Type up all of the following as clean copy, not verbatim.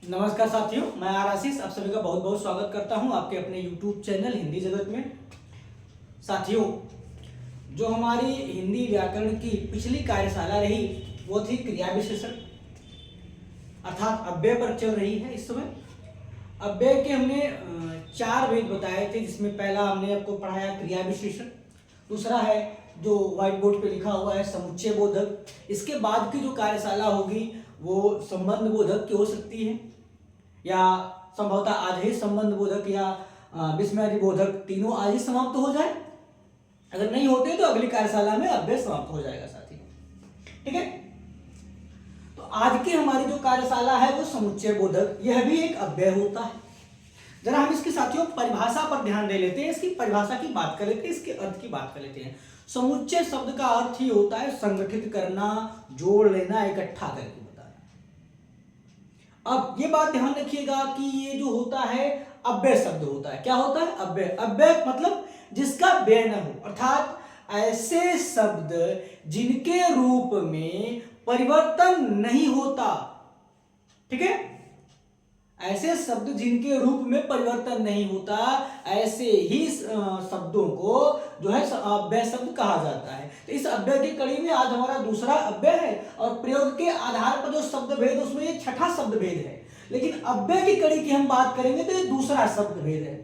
नमस्कार साथियों, मैं आर आशीष आप सभी का बहुत बहुत स्वागत करता हूं आपके अपने YouTube चैनल हिंदी जगत में। साथियों, जो हमारी हिंदी व्याकरण की पिछली कार्यशाला रही वो थी क्रिया विशेषण अर्थात अव्यय पर चल रही है। इस समय अव्यय के हमने 4 भेद बताए थे, जिसमें पहला हमने आपको पढ़ाया क्रिया विशेषण, दूसरा है जो व्हाइट बोर्ड पे लिखा हुआ है समुच्चय बोधक। इसके बाद की जो कार्यशाला होगी वो संबंध बोधक की हो सकती है, या संभवतः आज ही संबंध बोधक या विस्मयादि बोधक तीनों आज ही समाप्त हो जाए। अगर नहीं होते तो अगली कार्यशाला में अव्यय समाप्त हो जाएगा साथियों, ठीक है। तो आज की हमारी जो कार्यशाला है वो समुच्चय बोधक, यह भी एक अव्यय होता है। जरा हम इसकी साथियों परिभाषा पर ध्यान दे लेते हैं, इसकी परिभाषा की बात कर लेते हैं, इसके अर्थ की बात कर लेते हैं। समुच्चय शब्द का अर्थ ही होता है संगठित करना, जोड़ लेना, इकट्ठा करके बताना। अब ये बात ध्यान रखिएगा कि ये जो होता है अव्यय शब्द होता है। क्या होता है? अव्यय। अव्यय मतलब जिसका व्यय न हो, अर्थात ऐसे शब्द जिनके रूप में परिवर्तन नहीं होता, ठीक है। ऐसे शब्द जिनके रूप में परिवर्तन नहीं होता, ऐसे ही शब्दों को जो है अव्यय शब्द कहा जाता है। तो इस अव्यय की कड़ी में आज हमारा दूसरा अव्यय है, और प्रयोग के आधार पर जो शब्द भेद उसमें ये छठा शब्द भेद है। लेकिन अव्यय की कड़ी की हम बात करेंगे तो ये दूसरा शब्द भेद है,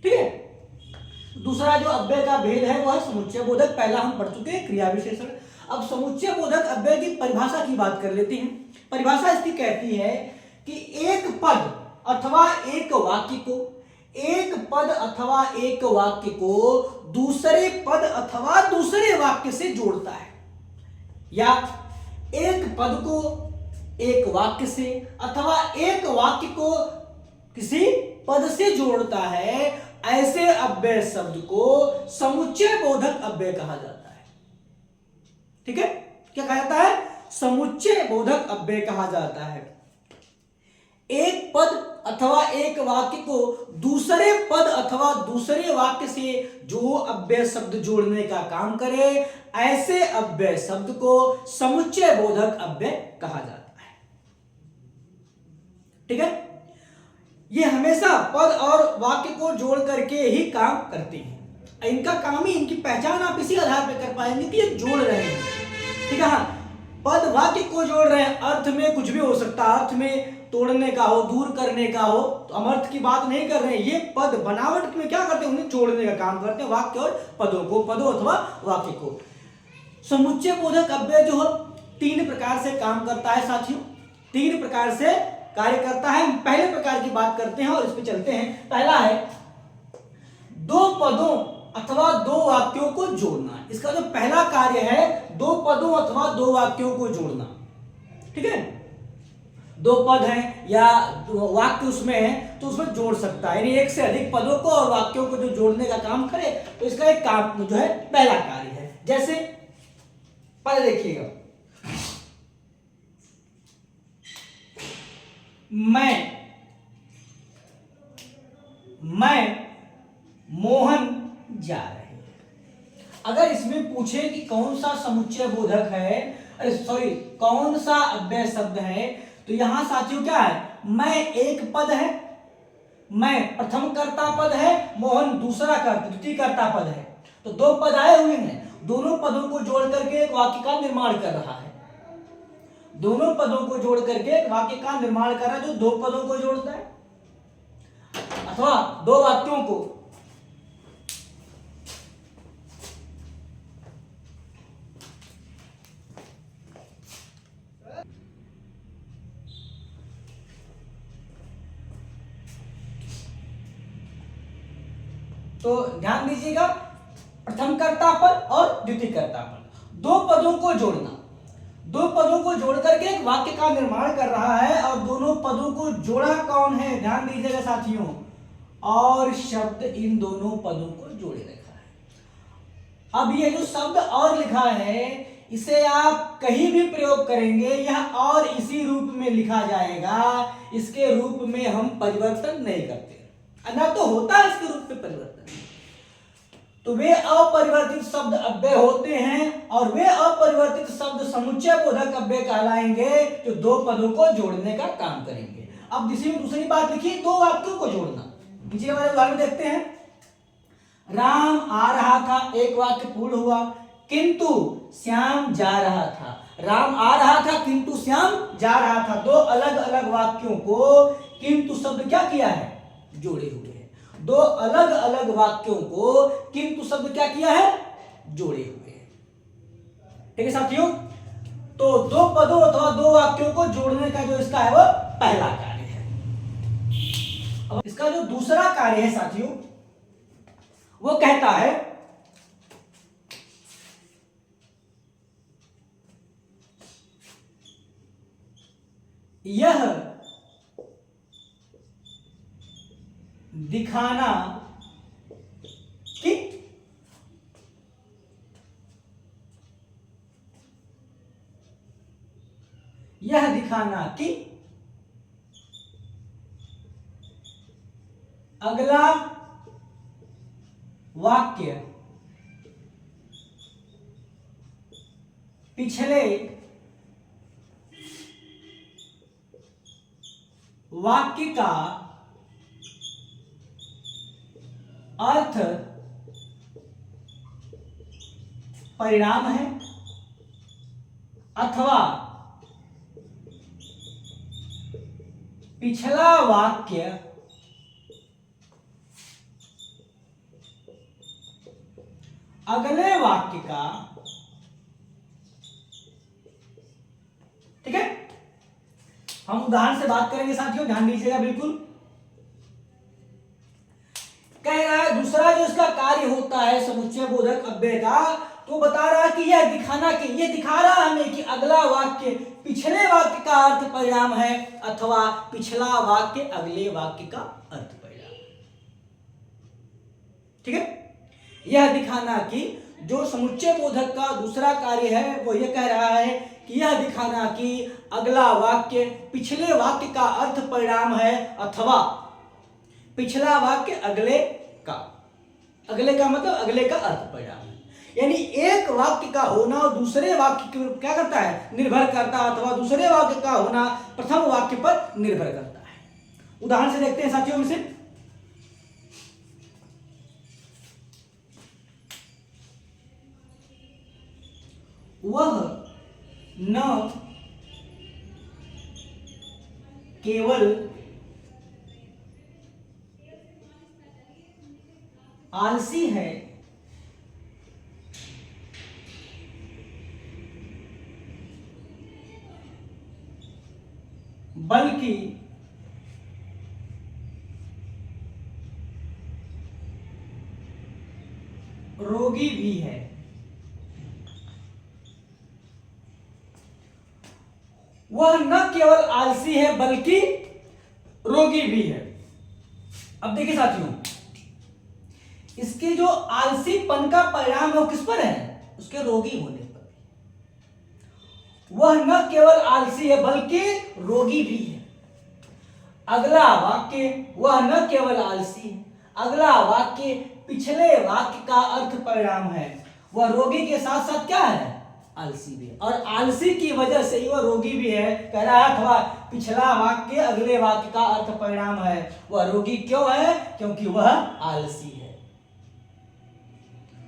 ठीक है। दूसरा जो अव्यय का भेद है वो है समुच्चय बोधक। पहला हम पढ़ चुके हैं क्रिया विशेषण। अब समुच्चय बोधक अव्यय की परिभाषा की बात कर लेते हैं। परिभाषा इसकी कहती है कि एक पद अथवा एक वाक्य को, एक पद अथवा एक वाक्य को दूसरे पद अथवा दूसरे वाक्य से जोड़ता है, या एक पद को एक वाक्य से अथवा एक वाक्य को किसी पद से जोड़ता है, ऐसे अव्यय शब्द को समुच्चय बोधक अव्यय कहा जाता है, ठीक है। क्या कहा जाता है? समुच्चय बोधक अव्यय कहा जाता है। एक पद अथवा एक वाक्य को दूसरे पद अथवा दूसरे वाक्य से जो अव्यय शब्द जोड़ने का काम करे, ऐसे अव्यय शब्द को समुच्चय बोधक अव्यय कहा जाता है, ठीक है। ये हमेशा पद और वाक्य को जोड़ करके ही काम करते हैं। इनका काम ही, इनकी पहचान आप इसी आधार पर कर पाएंगे कि ये जोड़ रहे हैं, ठीक है। पद वाक्य को जोड़ रहे हैं, अर्थ में कुछ भी हो सकता है, अर्थ में तोड़ने का हो, दूर करने का हो, तो अमर्थ की बात नहीं कर रहे हैं। ये पद बनावट में क्या करते हैं? उन्हें जोड़ने का काम करते हैं, वाक्य और पदों को, पदों अथवा वाक्य को। समुच्चय बोधक अव्यय जो है 3 प्रकार से काम करता है साथियों, 3 प्रकार से कार्य करता है। हम पहले प्रकार की बात करते हैं और इस पे चलते हैं। पहला है 2 पदों अथवा 2 वाक्यों को जोड़ना। इसका जो पहला कार्य है 2 पदों अथवा 2 वाक्यों को जोड़ना, ठीक है। 2 पद हैं या वाक्य उसमें है तो उसमें जोड़ सकता है, यानी एक से अधिक पदों को और वाक्यों को जो जोड़ने का काम करे, तो इसका एक काम जो है पहला कार्य है। जैसे पहले देखिएगा, मैं मोहन जा रहे हैं। अगर इसमें पूछे कि कौन सा समुच्चय बोधक है, सॉरी कौन सा अव्यय शब्द है, तो यहां साथियों क्या है? मैं एक पद है, मैं प्रथम कर्ता पद है, मोहन दूसरा कर्ता, द्वितीय कर्ता पद है। तो 2 पद आए हुए हैं, दोनों पदों को जोड़ करके एक वाक्य का निर्माण कर रहा है। दोनों पदों को जोड़ करके एक वाक्य का निर्माण कर रहा है, जो 2 पदों को जोड़ता है अथवा 2 वाक्यों को। तो ध्यान दीजिएगा, प्रथम कर्ता पद और द्वितीय कर्ता पद, 2 पदों को जोड़ना, 2 पदों को जोड़ करके एक वाक्य का निर्माण कर रहा है। और दोनों पदों को जोड़ा कौन है? ध्यान दीजिएगा साथियों, और शब्द इन दोनों पदों को जोड़े रखा है। अब ये जो शब्द और लिखा है, इसे आप कहीं भी प्रयोग करेंगे, यह और इसी रूप में लिखा जाएगा, इसके रूप में हम परिवर्तन नहीं करते, ना तो होता है इसके रूप में परिवर्तन। तो वे अपरिवर्तित शब्द अव्यय होते हैं, और वे अपरिवर्तित शब्द समुच्चय बोधक अव्यय कहलाएंगे, जो 2 पदों को जोड़ने का काम करेंगे। अब इसी में दूसरी बात लिखी, दो वाक्यों को जोड़ना। नीचे हमारे उदाहरण देखते हैं, राम आ रहा था, एक वाक्य पूर्ण हुआ, किंतु श्याम जा रहा था। राम आ रहा था किंतु श्याम जा रहा था, दो अलग अलग वाक्यों को किंतु शब्द क्या किया है, जोड़े हुए हैं। दो अलग अलग वाक्यों को किंतु शब्द क्या किया है, जोड़े हुए हैं। ठीक है साथियों, तो दो पदों अथवा दो वाक्यों को जोड़ने का जो इसका है वो पहला कार्य है। अब इसका जो दूसरा कार्य है साथियों, वो कहता है यह दिखाना कि अगला वाक्य पिछले वाक्य का अर्थ परिणाम है, अथवा पिछला वाक्य अगले वाक्य का, ठीक है। हम उदाहरण से बात करेंगे साथियों, ध्यान दीजिएगा बिल्कुल। कह रहा है दूसरा जो इसका कार्य होता है समुच्चय बोधक अव्यय का, तो बता रहा है कि यह दिखाना कि, यह दिखा रहा है हमें कि अगला वाक्य पिछले वाक्य का अर्थ परिणाम है, अथवा पिछला वाक्य अगले वाक्य का अर्थ परिणाम है। ठीक है, यह दिखाना कि जो समुच्चय बोधक का दूसरा कार्य है वो यह कह रहा है कि यह दिखाना कि अगला वाक्य पिछले वाक्य का अर्थ परिणाम है, अथवा पिछला वाक्य अगले का मतलब अगले का अर्थ परिणाम है। यानी एक वाक्य का होना और दूसरे वाक्य पर क्या करता है, निर्भर करता है, अथवा दूसरे वाक्य का होना प्रथम वाक्य पर निर्भर करता है। उदाहरण से देखते हैं साथियों में से, वह न केवल आलसी है बल्कि रोगी भी है। वह न केवल आलसी है बल्कि रोगी भी है। अब देखिए साथियों, इसके जो आलसीपन का परिणाम है वो किस पर है, उसके रोगी होने पर। वह न केवल आलसी है बल्कि रोगी भी है। अगला वाक्य वह न केवल आलसी है, अगला वाक्य पिछले वाक्य का अर्थ परिणाम है। वह रोगी के साथ साथ क्या है, आलसी भी है, और आलसी की वजह से ही वह रोगी भी है। कह रहा है अथवा पिछला वाक्य अगले वाक्य का अर्थ परिणाम है। वह रोगी क्यों है, क्योंकि वह आलसी है।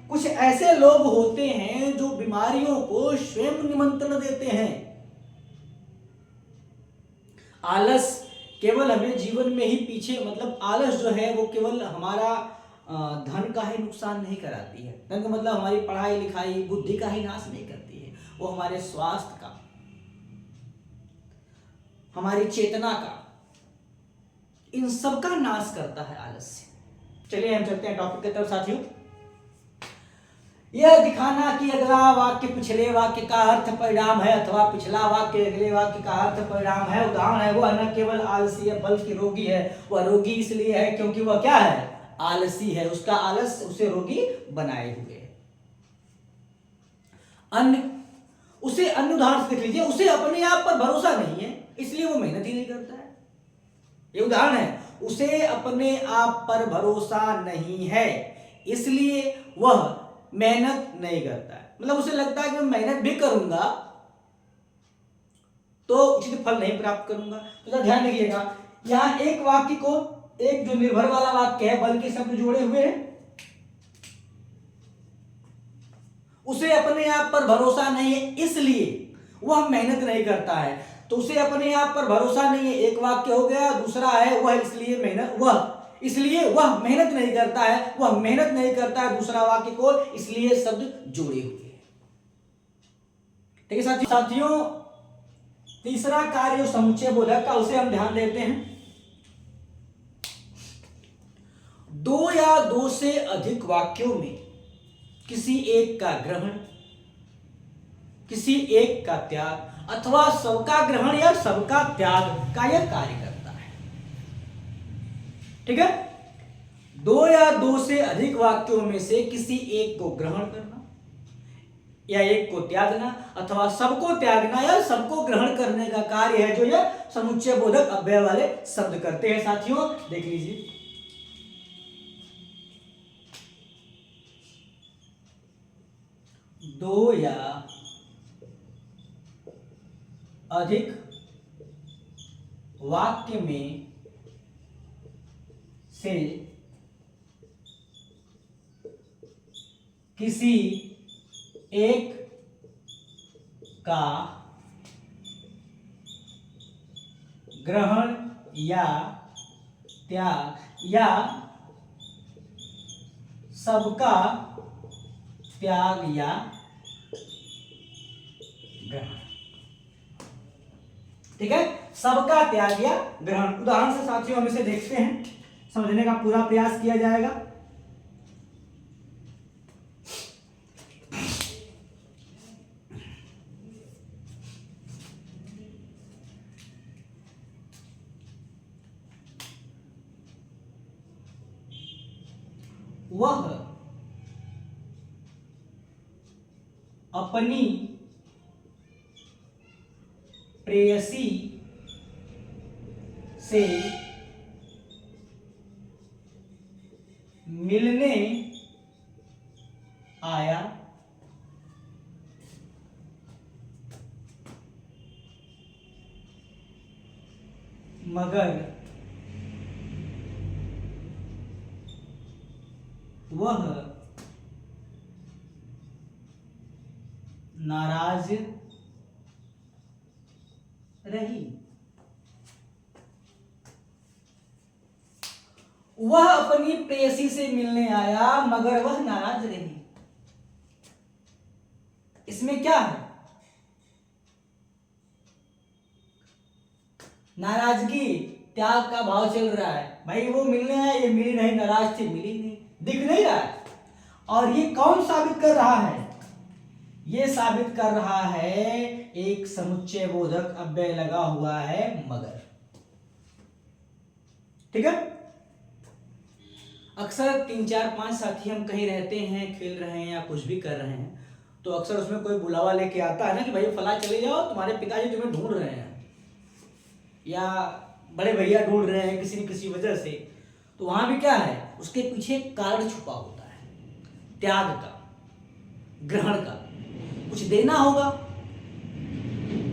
कुछ ऐसे लोग होते हैं जो बीमारियों को स्वयं निमंत्रण देते हैं। आलस केवल हमें जीवन में ही पीछे, मतलब आलस जो है वो केवल हमारा धन का ही नुकसान नहीं कराती है। धन का मतलब हमारी पढ़ाई लिखाई बुद्धि का ही नाश नहीं करती है, वो हमारे स्वास्थ्य का, हमारी चेतना का, इन सब का नाश करता है आलस्य। चलिए हम चलते हैं टॉपिक की तरफ साथियों। यह दिखाना कि अगला वाक्य पिछले वाक्य का अर्थ परिणाम है, अथवा पिछला वाक्य अगले वाक्य का अर्थ परिणाम है। उदाहरण है, वह न केवल आलसी है बल्कि रोगी है। वह रोगी इसलिए है क्योंकि वह क्या है, आलसी है। उसका आलस उसे रोगी बनाए हुए है। उसे अन्य उदाहरण से देख लीजिए, उसे अपने आप पर भरोसा नहीं है इसलिए वो मेहनत ही नहीं करता है। ये उदाहरण है, उसे अपने आप पर भरोसा नहीं है इसलिए वह मेहनत नहीं करता है। मतलब उसे लगता है कि मैं मेहनत भी करूंगा तो उचित फल नहीं प्राप्त करूंगा। तो ध्यान रखिएगा, यहां एक वाक्य को, एक जो निर्भर वाला वाक्य है बल के शब्द जोड़े हुए हैं, उसे अपने आप पर भरोसा नहीं है इसलिए वह मेहनत नहीं करता है। तो उसे अपने आप पर भरोसा नहीं है, एक वाक्य हो गया। दूसरा है वह इसलिए मेहनत नहीं करता है, वह मेहनत नहीं करता है, दूसरा वाक्य को इसलिए शब्द जोड़े हुए हैं। ठीक है साथियों, तीसरा कार्य समुच्चय बोधक का, उसे हम ध्यान देते हैं। दो या दो से अधिक वाक्यों में किसी एक का ग्रहण, किसी एक का त्याग अथवा सबका ग्रहण या सबका त्याग का यह कार्य करता है। ठीक है, दो या दो से अधिक वाक्यों में से किसी एक को ग्रहण करना या एक को त्यागना अथवा सबको त्यागना या सबको ग्रहण करने का कार्य है जो यह समुच्चय बोधक अव्यय वाले शब्द करते हैं। साथियों देख लीजिए, दो या अधिक वाक्य में से किसी एक का ग्रहण या त्याग या सबका त्याग या ग्रहण। ठीक है, सबका त्याग या ग्रहण। उदाहरण से साथियों हम इसे देखते हैं, समझने का पूरा प्रयास किया जाएगा। वह अपनी प्रेयसी से मिलने आया, मगर वह नाराज रही। वह अपनी प्रेयसी से मिलने आया मगर वह नाराज रही। इसमें क्या है? नाराजगी, त्याग का भाव चल रहा है। भाई वो मिलने आया, ये मिली नहीं, नाराज थी, मिली नहीं, दिख नहीं रहा है। और ये कौन साबित कर रहा है? ये साबित कर रहा है एक समुच्चय बोधक अव्यय लगा हुआ है मगर। ठीक है, अक्सर 3 4 5 साथी हम कहीं रहते हैं, खेल रहे हैं या कुछ भी कर रहे हैं, तो अक्सर उसमें कोई बुलावा लेके आता है ना कि भाई फला चले जाओ, तुम्हारे पिताजी तुम्हें ढूंढ रहे हैं या बड़े भैया ढूंढ रहे हैं किसी न किसी वजह से। तो वहां भी क्या है, उसके पीछे कारण छुपा होता है, त्याग का, ग्रहण का, कुछ देना होगा।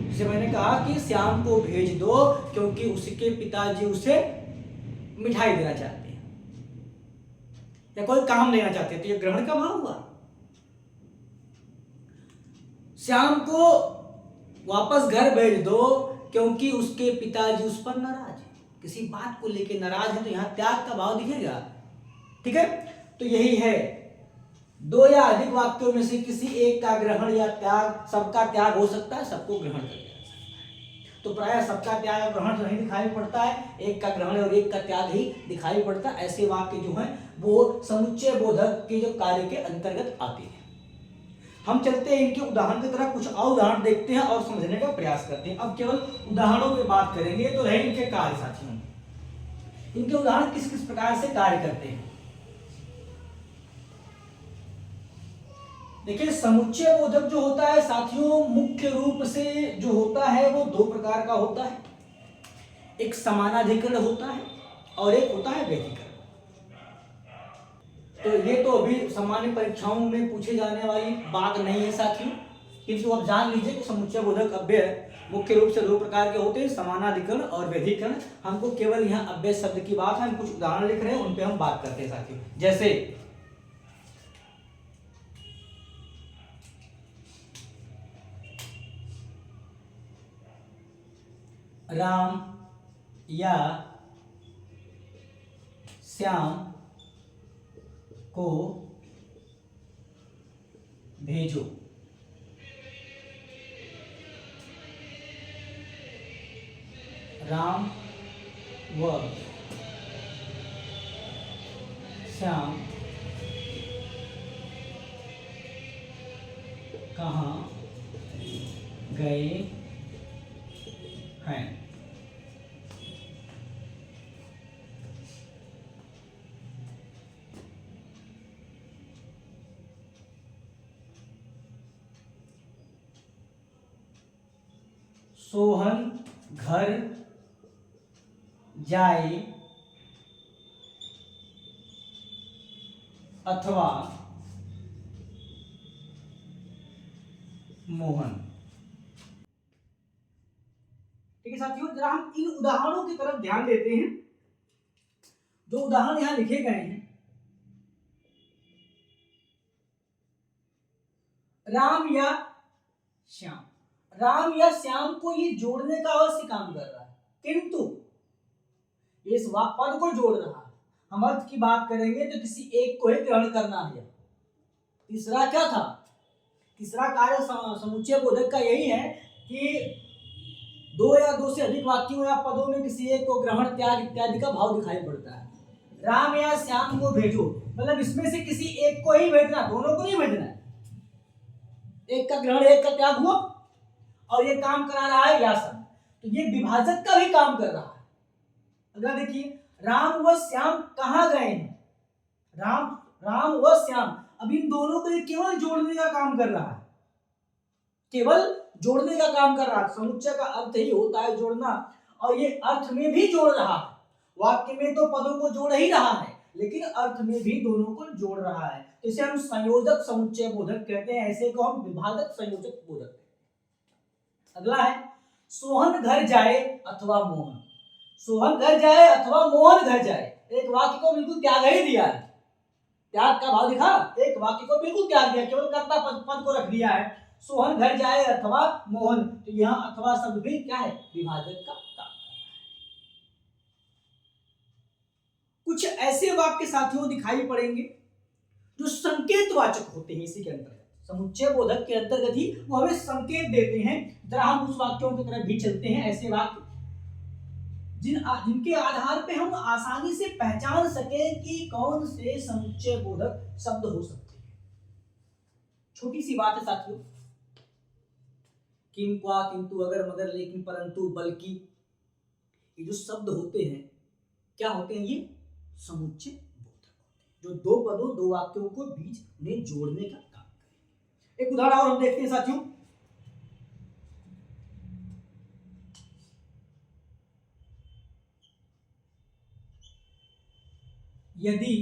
जैसे मैंने कहा कि श्याम को भेज दो क्योंकि उसके पिताजी उसे मिठाई देना चाहते हैं या कोई काम देना चाहते हैं, तो ये ग्रहण का भाव हुआ। श्याम को वापस घर भेज दो क्योंकि उसके पिताजी उस पर नाराज है, किसी बात को लेकर नाराज है, तो यहां त्याग का भाव दिखेगा। ठीक है, तो यही है, दो या अधिक वाक्यों में से किसी एक का ग्रहण या त्याग, सबका त्याग हो सकता है, सबको ग्रहण कर लिया जा सकता है। तो प्रायः सबका त्याग और ग्रहण तो नहीं दिखाई पड़ता है, एक का ग्रहण और एक का त्याग ही दिखाई पड़ता है। ऐसे वाक्य जो हैं वो समुच्चय बोधक के जो कार्य के अंतर्गत आते हैं। हम चलते हैं इनके उदाहरण की तरह, कुछ और उदाहरण देखते हैं और समझने का प्रयास करते हैं। अब केवल उदाहरणों की बात करेंगे, तो रहे इनके कार्य साथियों, इनके उदाहरण किस किस प्रकार से कार्य करते हैं। देखिए, समुच्चय बोधक जो होता है साथियों, मुख्य रूप से जो होता है वो 2 प्रकार का होता है। एक समानाधिकरण होता है और एक होता है व्यतिकरण। तो ये तो अभी सामान्य परीक्षाओं में पूछे जाने वाली बात नहीं है साथियों, किंतु आप जान लीजिए कि समुच्चय बोधक अव्यय मुख्य रूप से दो प्रकार के होते हैं, समानाधिकरण और व्यधिकरण। हमको केवल यहाँ अव्यय शब्द की बात है, हम कुछ उदाहरण लिख रहे हैं, उन पे हम बात करते हैं साथियों। जैसे राम या श्याम को भेजो। राम व श्याम कहाँ गए हैं? सोहन घर जाए अथवा मोहन। ठीक है साथियों, जरा हम इन उदाहरणों की तरफ ध्यान देते हैं। जो उदाहरण यहां लिखे गए हैं, राम या श्याम, राम या श्याम को ये जोड़ने का अवश्य काम कर रहा है, किंतु ये इस पद को जोड़ रहा है। हम अर्थ की बात करेंगे तो किसी एक को ही ग्रहण करना है। तीसरा क्या था? तीसरा कार्य समुच्चय बोधक का यही है कि दो या दो से अधिक वाक्यों या पदों में किसी एक को ग्रहण, त्याग इत्यादि का भाव दिखाई पड़ता है। राम या श्याम को भेजो, मतलब इसमें से किसी एक को ही भेजना, दोनों को नहीं भेजना है। एक का ग्रहण एक का त्याग हुआ और ये काम करा रहा है व्यासन, तो ये विभाजक का भी काम कर रहा है। अगर देखिए, राम व श्याम कहाँ गए हैं? राम व श्याम, अब इन दोनों को केवल जोड़ने का काम कर रहा है, केवल जोड़ने का काम कर रहा है। समुच्चय का अर्थ ही होता है जोड़ना, और ये अर्थ में भी जोड़ रहा है। वाक्य में तो पदों को जोड़ ही रहा है, लेकिन अर्थ में भी दोनों को जोड़ रहा है। तो इसे हम संयोजक समुच्चय बोधक कहते हैं, ऐसे को हम विभाजक संयोजक बोधक। अगला है सोहन घर जाए अथवा मोहन। सोहन घर जाए अथवा मोहन घर जाए, एक वाक्य को बिल्कुल त्याग ही दिया है, त्याग का भाव दिखा। एक वाक्य को बिल्कुल त्याग दिया, केवल कर्ता पद को रख दिया है। सोहन घर जाए अथवा मोहन, तो यहाँ अथवा शब्द भी क्या है? विभाजक का काम। कुछ ऐसे वाक्य साथियों दिखाई पड़ेंगे जो संकेतवाचक होते हैं इसी के अंतर्गत, समुच्चय बोधक के अंतर्गत ही वो हमें संकेत देते हैं। जरा हम उस वाक्यों की तरफ भी चलते हैं। ऐसे वाक्य जिनके आधार पे हम आसानी से पहचान सके कि कौन से समुच्चय बोधक शब्द हो सकते हैं। छोटी सी बात है साथियों, किम, क्वा, किंतु, अगर, मगर, लेकिन, परंतु, बल्कि, ये जो शब्द होते हैं क्या होते हैं? ये समुच्चय बोधक होते हैं, जो दो पदों, दो वाक्यों को बीच में जोड़ने का काम करेंगे। एक उदाहरण और हम देखते हैं साथियों। यदि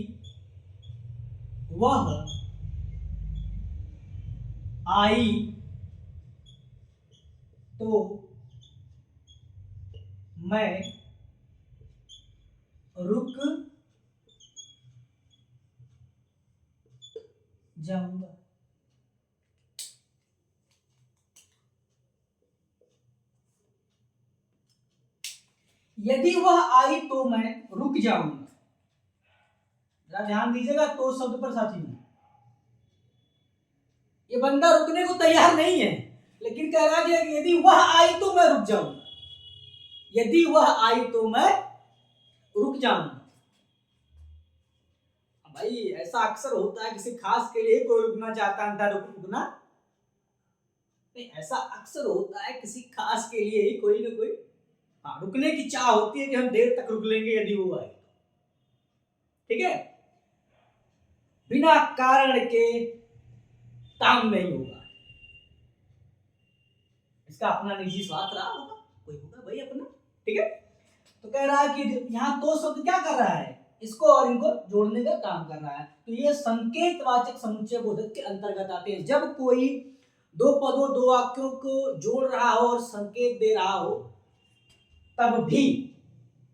वह आई तो मैं रुक जाऊंगा। यदि वह आई तो मैं रुक जाऊंगा। जरा ध्यान दीजिएगा तो शब्द पर साथियों, ये बंदा रुकने को तैयार नहीं है, लेकिन कह रहा है कि यदि वह आई तो मैं रुक जाऊंगा। यदि वह आई तो मैं रुक जाऊंगा। भाई ऐसा अक्सर होता है, किसी खास के लिए कोई रुकना चाहता है, रुकना नहीं, ऐसा अक्सर होता है किसी खास के लिए ही कोई ना कोई रुकने की चाह होती है कि हम देर तक रुक लेंगे यदि वो आए। ठीक है, बिना कारण के काम नहीं होगा। इसका अपना निजी स्वार्थ रहा होगा, कोई होगा भाई अपना। ठीक है, तो कह रहा है कि यहाँ तो शब्द क्या कर रहा है? इसको और इनको जोड़ने का काम कर रहा है। तो ये संकेतवाचक समुच्चय बोधक के अंतर्गत आते हैं। जब कोई दो पदों दो वाक्यों को जोड़ रहा हो और संकेत दे रहा हो, तब भी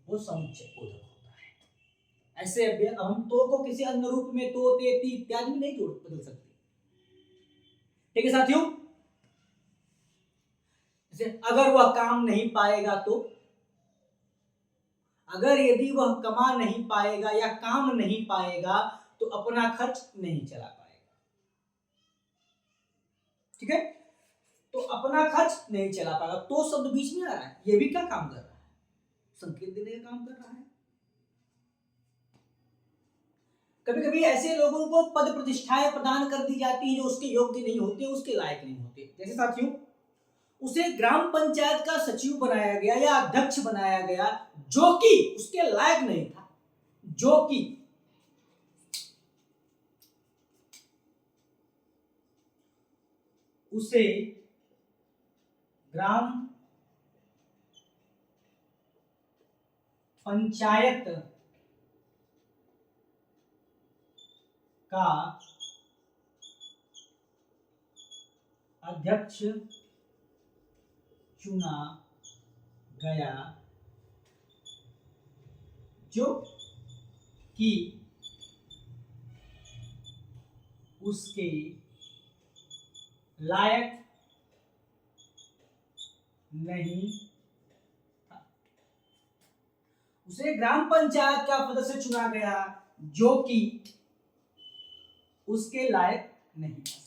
वो समुच्चय बोधक होता है। ऐसे अब हम तो को किसी अन्य रूप में तो, ते, ती इत्यादि में नहीं जोड़ बदल सकते। ठीक है साथियों, जैसे अगर वह काम नहीं पाएगा तो, अगर यदि वह कमा नहीं पाएगा या काम नहीं पाएगा तो अपना खर्च नहीं चला पाएगा। ठीक है, तो अपना खर्च नहीं चला पाएगा, तो शब्द बीच में आ रहा है, ये भी क्या काम कर रहा है, संकेत देने का काम कर रहा है। कभी कभी ऐसे लोगों को पद प्रतिष्ठाएं प्रदान कर दी जाती है जो उसके योग्य नहीं होते, उसके लायक नहीं होते। जैसे साथियों, उसे ग्राम पंचायत का सचिव बनाया गया या अध्यक्ष बनाया गया जो कि उसके लायक नहीं था, जो कि उसे ग्राम पंचायत का अध्यक्ष चुना गया जो कि उसके लायक नहीं था। उसे ग्राम पंचायत का सदस्य चुना गया जो कि उसके लायक नहीं था।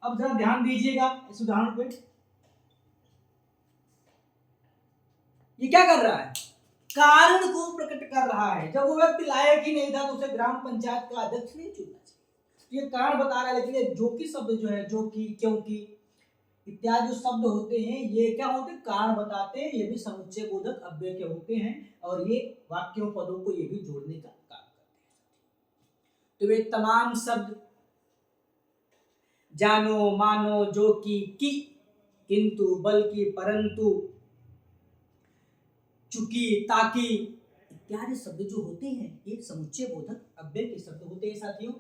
अब जरा ध्यान दीजिएगा इस उदाहरण पे, ये क्या कर रहा है, कारण को प्रकट कर रहा है। जब वो व्यक्ति लायक ही नहीं था तो उसे ग्राम पंचायत का अध्यक्ष नहीं चुनना चाहिए। ये कारण बता रहा है, लेकिन ये जो कि शब्द जो है, जो कि, क्योंकि इत्यादि जो शब्द होते हैं, ये क्या होते हैं, कारण बताते हैं। ये भी समुच्चय बोधक अव्यय के होते हैं और ये वाक्यों पदों को ये भी जोड़ने का काम करते हैं। तो वे तमाम शब्द जानो, मानो, जो कि, किंतु, बल्कि, परंतु, चूंकि, ताकि इत्यादि शब्द जो होते हैं ये समुच्चय बोधक अव्यय के शब्द होते हैं साथियों।